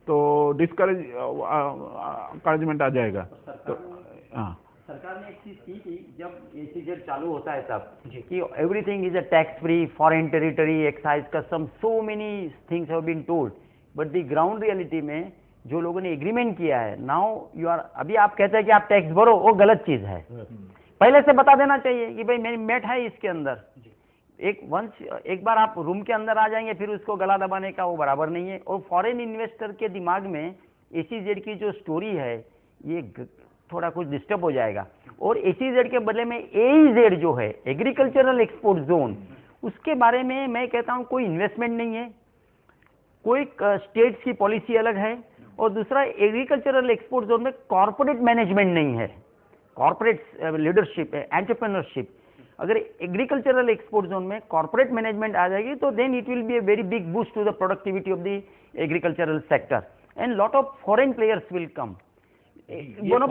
तो डिस्करेजमेंट आ जाएगा। तो हाँ, सरकार ने एक चीज की कि जब एसीजेड चालू होता है तब कि everything is a tax free, foreign territory, excise, custom, so many things have been told, but the ground reality में जो लोगों ने एग्रीमेंट किया है, नाउ यू आर, अभी आप कहते हैं कि आप टैक्स भरो, वो गलत चीज है। पहले से बता देना चाहिए कि भाई मेरी मेट है इसके अंदर। एक बार आप रूम के अंदर आ जाएंगे फिर उसको गला दबाने का वो बराबर नहीं है। और फॉरेन इन्वेस्टर के दिमाग में एसीजेड की जो स्टोरी है ये थोड़ा कुछ डिस्टर्ब हो जाएगा। और एसीजेड के बदले में एईजेड जो है, एग्रीकल्चरल एक्सपोर्ट जोन, उसके बारे में मैं कहता हूं कोई इन्वेस्टमेंट नहीं है, कोई स्टेट्स की पॉलिसी अलग है, और दूसरा एग्रीकल्चरल एक्सपोर्ट जोन में कॉर्पोरेट मैनेजमेंट नहीं है, कॉर्पोरेट लीडरशिप है, एंटरप्रेन्योरशिप। अगर एग्रीकल्चरल एक्सपोर्ट जोन में कॉर्पोरेट मैनेजमेंट आ जाएगी तो then it will be a very big boost to the productivity of the agricultural sector and lot of foreign players will come. one of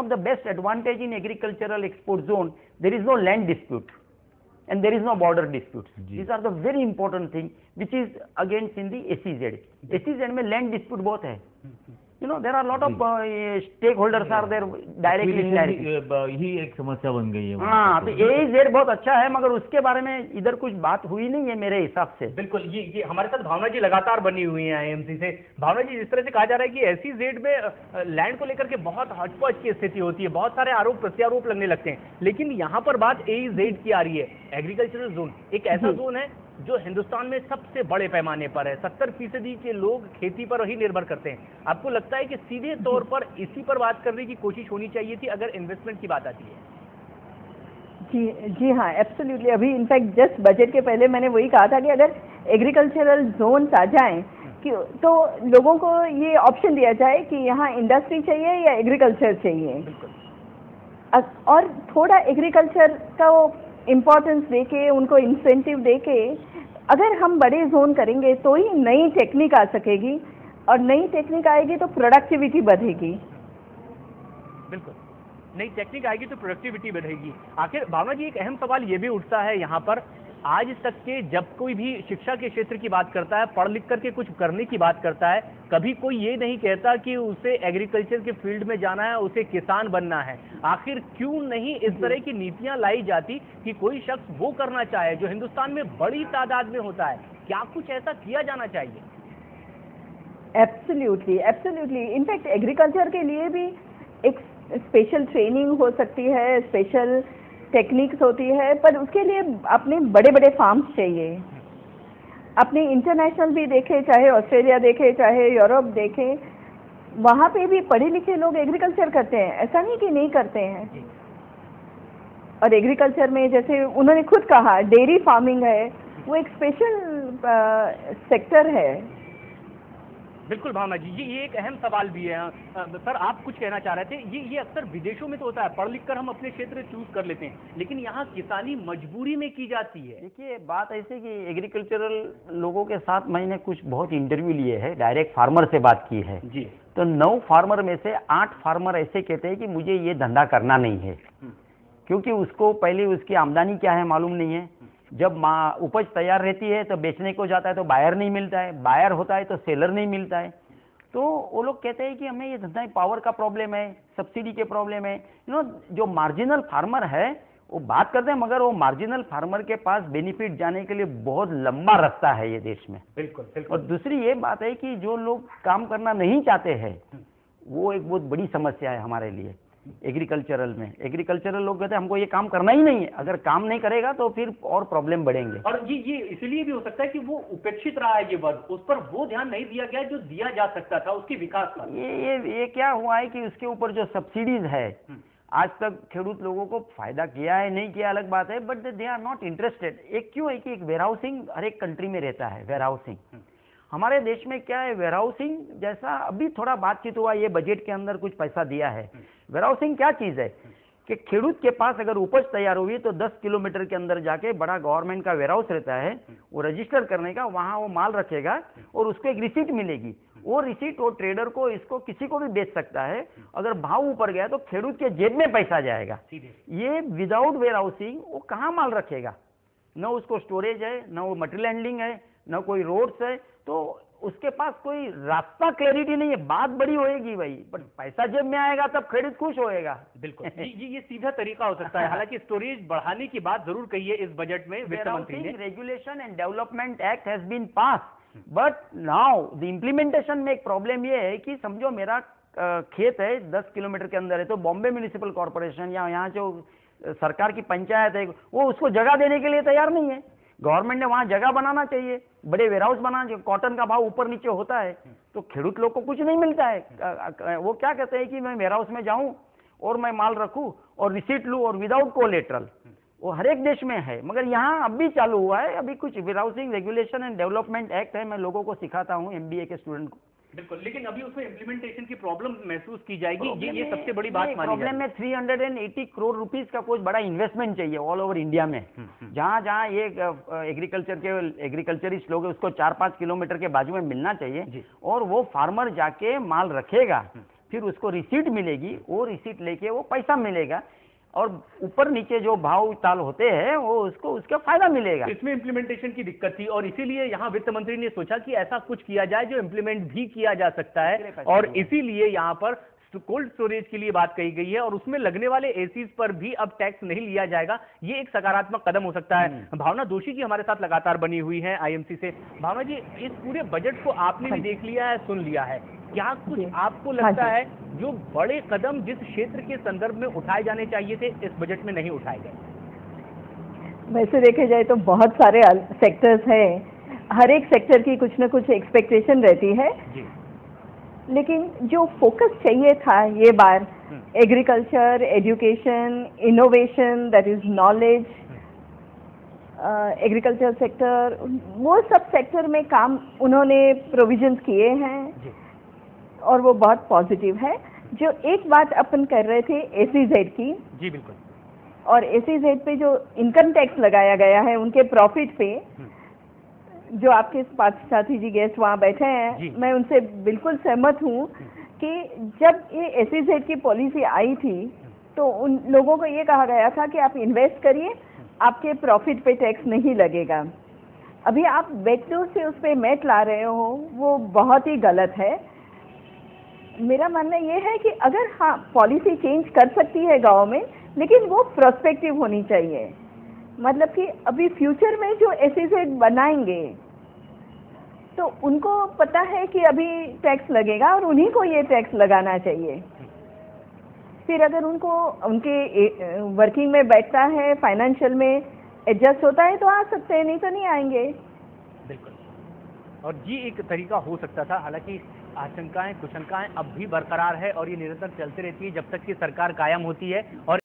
the best advantage in agricultural export zone, there is no land dispute and there is no border disputes. These are the very important thing which is against in the SEZ. SEZ में land dispute बहुत है, you know, there are lot of stakeholders are there directly indirectly। ही एक समस्या बन गई है। हाँ, तो AEZ बहुत अच्छा है मगर उसके बारे में इधर कुछ बात हुई नहीं है मेरे हिसाब से। बिल्कुल, ये हमारे साथ भावना जी लगातार बनी हुई हैं AMC से। भावना जी, जिस तरह से कहा जा रहा है कि SEZ में लैंड को लेकर के बहुत हचपच की स्थिति होती है, बहुत सारे आरोप प्रत्यारोप लगने लगते हैं, लेकिन यहाँ पर बात AEZ की आ रही है। एग्रीकल्चरल जोन एक ऐसा जोन है जो हिंदुस्तान में सबसे बड़े पैमाने पर है। 70% के लोग खेती पर ही निर्भर करते हैं। आपको लगता है कि सीधे तौर पर इसी पर बात करने की कोशिश होनी चाहिए थी अगर इन्वेस्टमेंट की बात आती है? जी हाँ, एब्सोल्युटली। अभी इनफैक्ट जस्ट बजट के पहले मैंने वही कहा था कि अगर एग्रीकल्चरल जोन्स आ जाएं कि तो लोगों को ये ऑप्शन दिया जाए कि यहाँ इंडस्ट्री चाहिए या एग्रीकल्चर चाहिए, और थोड़ा एग्रीकल्चर का वो इम्पोर्टेंस देके, उनको इंसेंटिव देके अगर हम बड़े जोन करेंगे तो ही नई टेक्निक आ सकेगी, और नई टेक्निक आएगी तो प्रोडक्टिविटी बढ़ेगी। बिल्कुल, नई टेक्निक आएगी तो प्रोडक्टिविटी बढ़ेगी। आखिर भावना जी, एक अहम सवाल ये भी उठता है यहाँ पर, आज तक के जब कोई भी शिक्षा के क्षेत्र की बात करता है, पढ़ लिख करके कुछ करने की बात करता है, कभी कोई ये नहीं कहता कि उसे एग्रीकल्चर के फील्ड में जाना है, उसे किसान बनना है। आखिर क्यों नहीं इस तरह की नीतियां लाई जाती कि कोई शख्स वो करना चाहे जो हिंदुस्तान में बड़ी तादाद में होता है? क्या कुछ ऐसा किया जाना चाहिए? Absolutely, absolutely. इनफैक्ट एग्रीकल्चर के लिए भी एक स्पेशल ट्रेनिंग हो सकती है, स्पेशल टेक्निक्स होती है, पर उसके लिए अपने बड़े बड़े फार्म्स चाहिए। अपने इंटरनेशनल भी देखे, चाहे ऑस्ट्रेलिया देखे, चाहे यूरोप देखे, वहाँ पे भी पढ़े लिखे लोग एग्रीकल्चर करते हैं, ऐसा नहीं कि नहीं करते हैं। और एग्रीकल्चर में जैसे उन्होंने खुद कहा डेयरी फार्मिंग है, वो एक स्पेशल सेक्टर है। बिल्कुल भावना जी, ये एक अहम सवाल भी है। सर, आप कुछ कहना चाह रहे थे। ये अक्सर विदेशों में तो होता है, पढ़ लिख कर हम अपने क्षेत्र चूज कर लेते हैं, लेकिन यहाँ किसानी मजबूरी में की जाती है। देखिए, बात ऐसे कि एग्रीकल्चरल लोगों के साथ मैंने कुछ बहुत इंटरव्यू लिए हैं, डायरेक्ट फार्मर से बात की है जी। तो 9 फार्मर में से 8 फार्मर ऐसे कहते हैं कि मुझे ये धंधा करना नहीं है, क्योंकि उसको पहले उसकी आमदनी क्या है मालूम नहीं है। जब उपज तैयार रहती है तो बेचने को जाता है तो बायर नहीं मिलता है, बायर होता है तो सेलर नहीं मिलता है। तो वो लोग कहते हैं कि हमें ये धंधा पावर का प्रॉब्लम है, सब्सिडी के प्रॉब्लम है। जो मार्जिनल फार्मर है वो बात करते हैं, मगर वो मार्जिनल फार्मर के पास बेनिफिट जाने के लिए बहुत लंबा रास्ता है ये देश में। बिल्कुल, बिल्कुल। और दूसरी ये बात है कि जो लोग काम करना नहीं चाहते हैं वो एक बहुत बड़ी समस्या है हमारे लिए एग्रीकल्चरल में। एग्रीकल्चरल लोग कहते हैं हमको ये काम करना ही नहीं है, अगर काम नहीं करेगा तो फिर और प्रॉब्लम बढ़ेंगे। और ये इसलिए भी हो सकता है कि वो उपेक्षित रहा है ये वर्ग, उस पर वो ध्यान नहीं दिया गया जो दिया जा सकता था उसके विकास पर। ये क्या हुआ है कि उसके ऊपर जो सब्सिडीज है आज तक खेडूत लोगों को फायदा किया है नहीं किया अलग बात है, but they are not interested. एक क्यों है कि एक वेयर हाउसिंग हर एक कंट्री में रहता है। वेयर हाउसिंग हमारे देश में क्या है, वेयर हाउसिंग जैसा अभी थोड़ा बातचीत हुआ, ये बजट के अंदर कुछ पैसा दिया है। वेयर हाउसिंग क्या चीज है कि खेडूत के पास अगर उपज तैयार हुई तो 10 किलोमीटर के अंदर जाके बड़ा गवर्नमेंट का वेयर हाउस रहता है, वो रजिस्टर करने का, वहां वो माल रखेगा और उसको एक रिसीट मिलेगी। वो रिसीट वो ट्रेडर को, इसको किसी को भी बेच सकता है। अगर भाव ऊपर गया तो खेडूत के जेब में पैसा जाएगा। ये विदाउट वेयर हाउसिंग वो कहाँ माल रखेगा, न उसको स्टोरेज है, न वो मटेरियल हैंडलिंग है, न कोई रोड्स है, तो उसके पास कोई रास्ता क्लैरिटी नहीं है। बात बड़ी होएगी भाई, पर पैसा जेब में आएगा तब क्रेडिट खुश होएगा। बिल्कुल, ये सीधा तरीका हो सकता है। हालांकि स्टोरेज बढ़ाने की बात जरूर कही है इस बजट में वित्त मंत्री ने। Regulation and development act has been pass, but now the implementation में एक प्रॉब्लम ये है कि समझो मेरा खेत है 10 किलोमीटर के अंदर है, तो बॉम्बे म्युनिसिपल कॉर्पोरेशन या यहाँ जो सरकार की पंचायत है वो उसको जगह देने के लिए तैयार नहीं है। गवर्नमेंट ने वहां जगह बनाना चाहिए, बड़े वेयरहाउस बनाना चाहिए। कॉटन का भाव ऊपर नीचे होता है तो खेडूत लोग को कुछ नहीं मिलता है। वो क्या कहते हैं कि मैं वेयरहाउस में जाऊं और मैं माल रखूं और रिसीट लूं और विदाउट कोलेटरल, वो हर एक देश में है, मगर यहाँ अब भी चालू हुआ है। अभी कुछ warehousing regulation and development act है, मैं लोगों को सिखाता हूँ, MBA के स्टूडेंट को। बिल्कुल, लेकिन अभी उसमें इम्प्लीमेंटेशन की प्रॉब्लम महसूस की जाएगी, ये सबसे बड़ी बात मानी प्रॉब्लम में 380 करोड़ रुपीस का कुछ बड़ा इन्वेस्टमेंट चाहिए ऑल ओवर इंडिया में। जहाँ जहाँ ये एग्रीकल्चरिस्ट लोग उसको 4-5 किलोमीटर के बाजू में मिलना चाहिए, और वो फार्मर जाके माल रखेगा, फिर उसको रिसीट मिलेगी, वो रिसीट लेके वो पैसा मिलेगा, और ऊपर नीचे जो भाव ताल होते हैं वो उसको उसका फायदा मिलेगा। इसमें इम्प्लीमेंटेशन की दिक्कत थी, और इसीलिए यहाँ वित्त मंत्री ने सोचा कि ऐसा कुछ किया जाए जो इम्प्लीमेंट भी किया जा सकता है, और इसीलिए यहाँ पर कोल्ड स्टोरेज के लिए बात कही गई है, और उसमें लगने वाले एसीज पर भी अब टैक्स नहीं लिया जाएगा। ये एक सकारात्मक कदम हो सकता है। भावना जोशी जी हमारे साथ लगातार बनी हुई है IMC से। भावना जी, इस पूरे बजट को आपने भी देख लिया है, सुन लिया है, क्या कुछ आपको लगता है जो बड़े कदम जिस क्षेत्र के संदर्भ में उठाए जाने चाहिए थे इस बजट में नहीं उठाए गए? वैसे देखे जाए तो बहुत सारे सेक्टर्स हैं, हर एक सेक्टर की कुछ न कुछ एक्सपेक्टेशन रहती है जी। लेकिन जो फोकस चाहिए था ये बार, agriculture, education, innovation, that is knowledge, agriculture sector, वो सब सेक्टर में काम उन्होंने प्रोविजंस किए हैं और वो बहुत पॉजिटिव है। जो एक बात अपन कर रहे थे SEZ की, जी बिल्कुल, और SEZ पे जो इनकम टैक्स लगाया गया है उनके प्रॉफिट पे, जो आपके साथी जी गेस्ट वहाँ बैठे हैं, मैं उनसे बिल्कुल सहमत हूँ कि जब ये SEZ की पॉलिसी आई थी तो उन लोगों को ये कहा गया था कि आप इन्वेस्ट करिए, आपके प्रॉफिट पे टैक्स नहीं लगेगा। अभी आप बैकडोर से उस पर मैट ला रहे हो, वो बहुत ही गलत है। मेरा मानना ये है कि अगर हाँ पॉलिसी चेंज कर सकती है गवर्नमेंट, लेकिन वो प्रोस्पेक्टिव होनी चाहिए। मतलब कि अभी फ्यूचर में जो SEZ बनाएंगे तो उनको पता है कि अभी टैक्स लगेगा और उन्हीं को ये टैक्स लगाना चाहिए। फिर अगर उनको उनके वर्किंग में बैठता है, फाइनेंशियल में एडजस्ट होता है तो आ सकते हैं, नहीं तो नहीं आएंगे। बिल्कुल, और ये एक तरीका हो सकता था। हालांकि आशंकाएं कुशंकाएं अब भी बरकरार है और ये निरंतर चलती रहती है जब तक कि सरकार कायम होती है। और